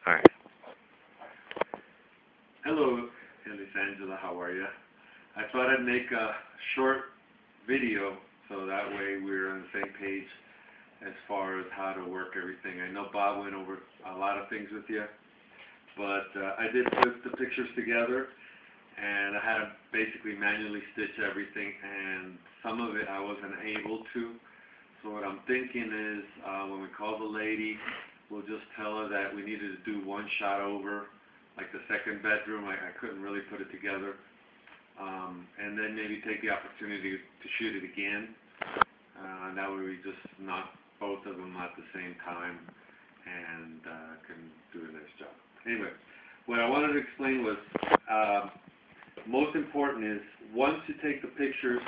Alright. Hello, Angela, how are you? I thought I'd make a short video so that way we're on the same page as far as how to work everything. I know Bob went over a lot of things with you, but I did put the pictures together and I had to basically manually stitch everything, and some of it I wasn't able to. So what I'm thinking is when we call the lady, we'll just tell her that we needed to do one shot over, like the second bedroom. I couldn't really put it together. And then maybe take the opportunity to shoot it again. That way we just knock both of them at the same time and can do a nice job. Anyway, what I wanted to explain was most important is once you take the pictures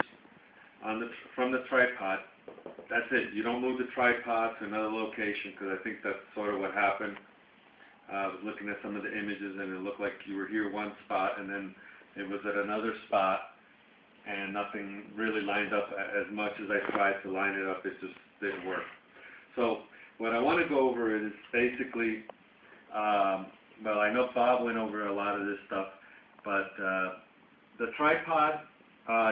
from the tripod, that's it. You don't move the tripod to another location, because I think that's sort of what happened. I was looking at some of the images and it looked like you were here one spot and then it was at another spot and nothing really lined up as much as I tried to line it up. It just didn't work. So what I want to go over is basically, well, I know Bob went over a lot of this stuff, but the tripod,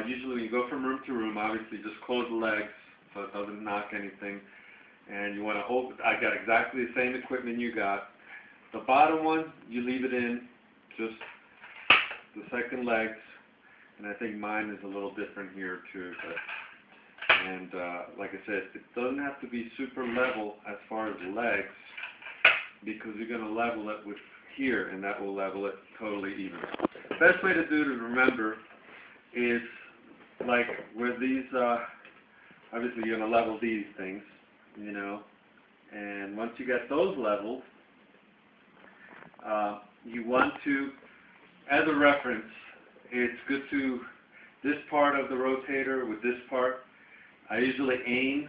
usually when you go from room to room, obviously just close the legs so it doesn't knock anything. And you want to open, I got exactly the same equipment you got. The bottom one, you leave it in, just the second legs, and I think mine is a little different here too. And like I said, it doesn't have to be super level as far as the legs, because you're going to level it with here, and that will level it totally even. The best way to do to remember is like with these, obviously you're going to level these things, you know, and once you get those leveled, you want to, as a reference, it's good to, this part of the rotator with this part, I usually aim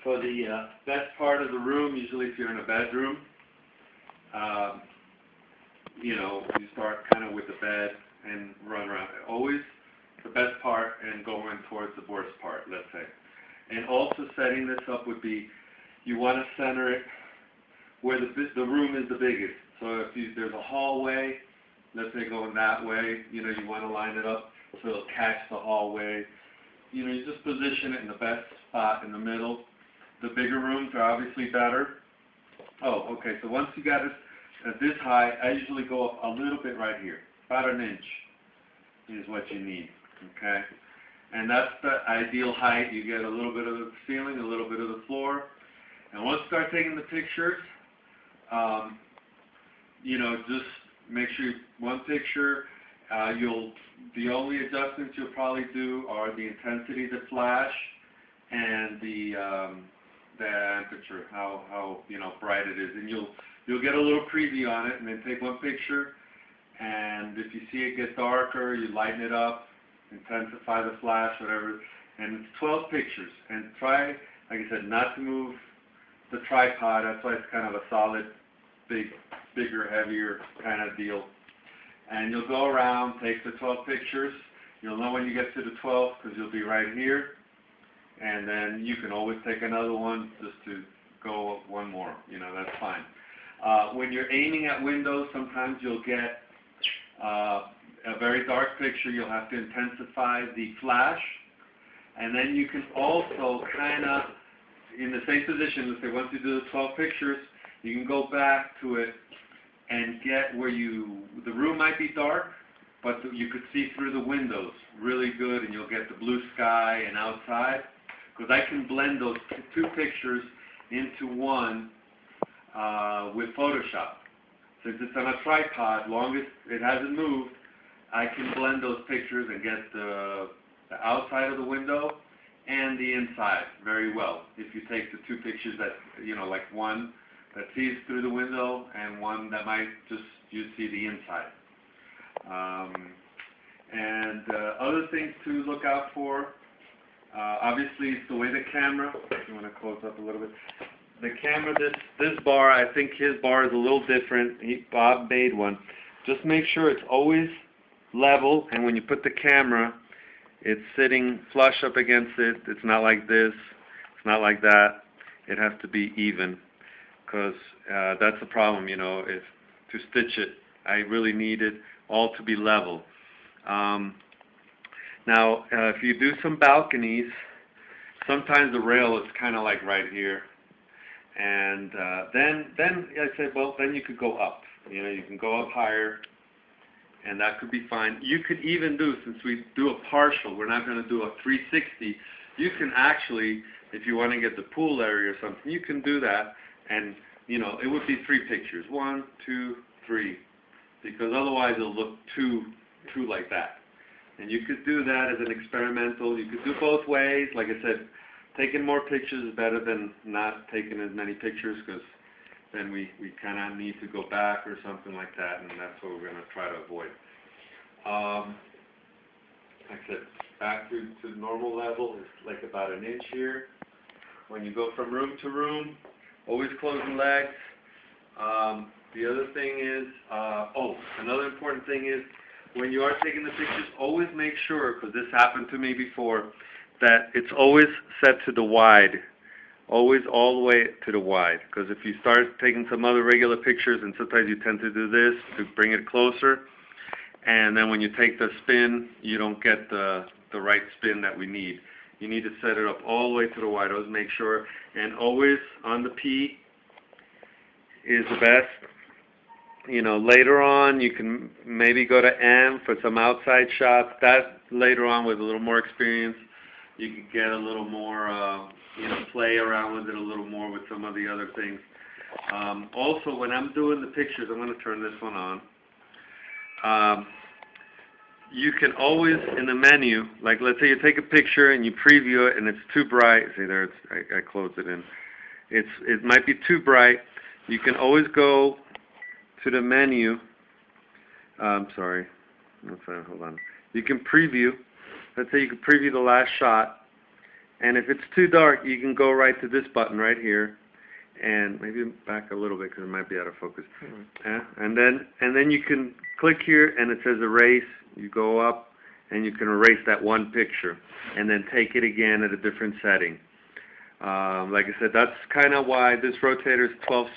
for the best part of the room. Usually if you're in a bedroom, you know, you start kind of with the bed and run around. Always the best part and going towards the worst part, let's say. And also setting this up would be, you want to center it where the room is the biggest. So if there's a hallway, let's say going that way, you know, you want to line it up so it'll catch the hallway. You know, you just position it in the best spot in the middle. The bigger rooms are obviously better. Oh, okay, so once you got it at this high, I usually go up a little bit right here. About an inch is what you need, okay? And that's the ideal height. You get a little bit of the ceiling, a little bit of the floor. And once you start taking the pictures, you know, just make sure one picture, the only adjustments you'll probably do are the intensity of the flash and the temperature, how you know, bright it is. And you'll get a little preview on it, and then take one picture, and if you see it get darker, you lighten it up, intensify the flash, whatever. And it's 12 pictures. And try, like I said, not to move the tripod. That's why it's kind of a solid, bigger, heavier kind of deal. And you'll go around, take the 12 pictures. You'll know when you get to the 12th because you'll be right here. And then you can always take another one just to go one more. You know, that's fine. When you're aiming at windows, sometimes you'll get a very dark picture. You'll have to intensify the flash. And then you can also kind of, in the same position, let's say once you do the 12 pictures, you can go back to it and get where the room might be dark, but you could see through the windows really good, and you'll get the blue sky and outside. Because I can blend those two pictures into one with Photoshop. Since it's on a tripod, long as it hasn't moved, I can blend those pictures and get the outside of the window and the inside very well. If you take the two pictures that, you know, like one that sees through the window and one that might just, you see the inside. Other things to look out for, obviously it's the way the camera, if you want to close up a little bit, the camera, this bar, I think his bar is a little different. Bob made one. Just make sure it's always level, and when you put the camera, it's sitting flush up against it. It's not like this, it's not like that. It has to be even. because that's the problem, you know, if to stitch it, I really need it all to be level. Now, if you do some balconies, sometimes the rail is kind of like right here, and then I said, well, then you could go up. You know, you can go up higher, and that could be fine. You could even do, since we do a partial, we're not going to do a 360. You can actually, if you want to get the pool area or something, you can do that, and you know, it would be 3 pictures, 1, 2, 3, because otherwise it'll look too like that. And you could do that as an experimental. You could do both ways. Like I said, taking more pictures is better than not taking as many pictures, because then we kind of need to go back or something like that, and that's what we're going to try to avoid. Like I said, back to normal level is like about an inch here. When you go from room to room, always closing legs. The other thing is, another important thing is, when you are taking the pictures, always make sure, because this happened to me before, that it's always set to the wide. Always all the way to the wide. Because if you start taking some other regular pictures, and sometimes you tend to do this to bring it closer, and then when you take the spin, you don't get the right spin that we need. You need to set it up all the way to the wide. Always make sure, and always on the P is the best. You know, later on you can maybe go to M for some outside shots. That later on with a little more experience, you can get a little more, you know, play around with it a little more with some of the other things. Also, when I'm doing the pictures, I'm going to turn this one on. You can always, in the menu, like let's say you take a picture and you preview it and it's too bright. See there, I closed it in. It might be too bright. You can always go to the menu. I'm sorry. Hold on. You can preview. Let's say you can preview the last shot, and if it's too dark, you can go right to this button right here, and maybe back a little bit because it might be out of focus. And then you can click here, and it says erase. You go up, and you can erase that one picture, and then take it again at a different setting. Like I said, that's kind of why this rotator is 12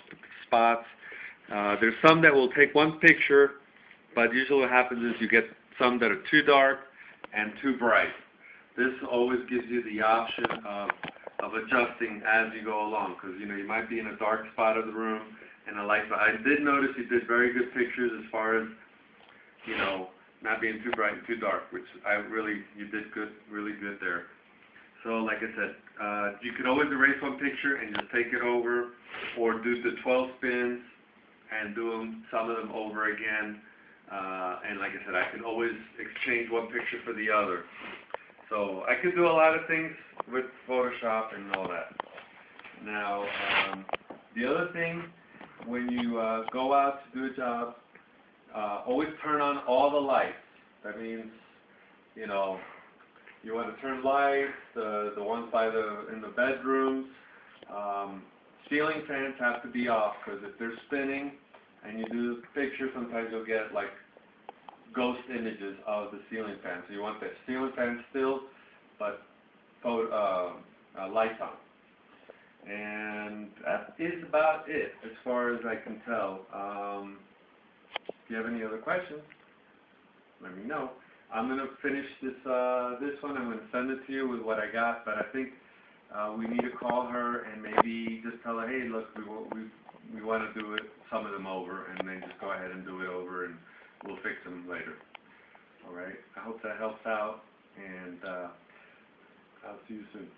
spots. There's some that will take one picture, but usually what happens is you get some that are too dark and too bright. This always gives you the option of adjusting as you go along, because you know you might be in a dark spot of the room and a light spot. I did notice you did very good pictures as far as, you know, not being too bright and too dark, which you did good, really good there. So like I said, you can always erase one picture and just take it over, or do the 12 spins and do some of them over again. And like I said, I can always exchange one picture for the other. So I can do a lot of things with Photoshop and all that. Now, the other thing, when you go out to do a job, always turn on all the lights. That means, you know, you want to turn lights, the ones in the bedrooms. Ceiling fans have to be off, because if they're spinning and you do the picture, sometimes you'll get like ghost images of the ceiling fan. So you want the ceiling fan still, but lights on. And that is about it as far as I can tell. If you have any other questions, let me know. I'm going to finish this one. I'm going to send it to you with what I got, but I think we need to call her and maybe just tell her, hey, look, we want to do some of them over, and then just go ahead and do it over, and we'll fix them later. All right? I hope that helps out, and I'll see you soon.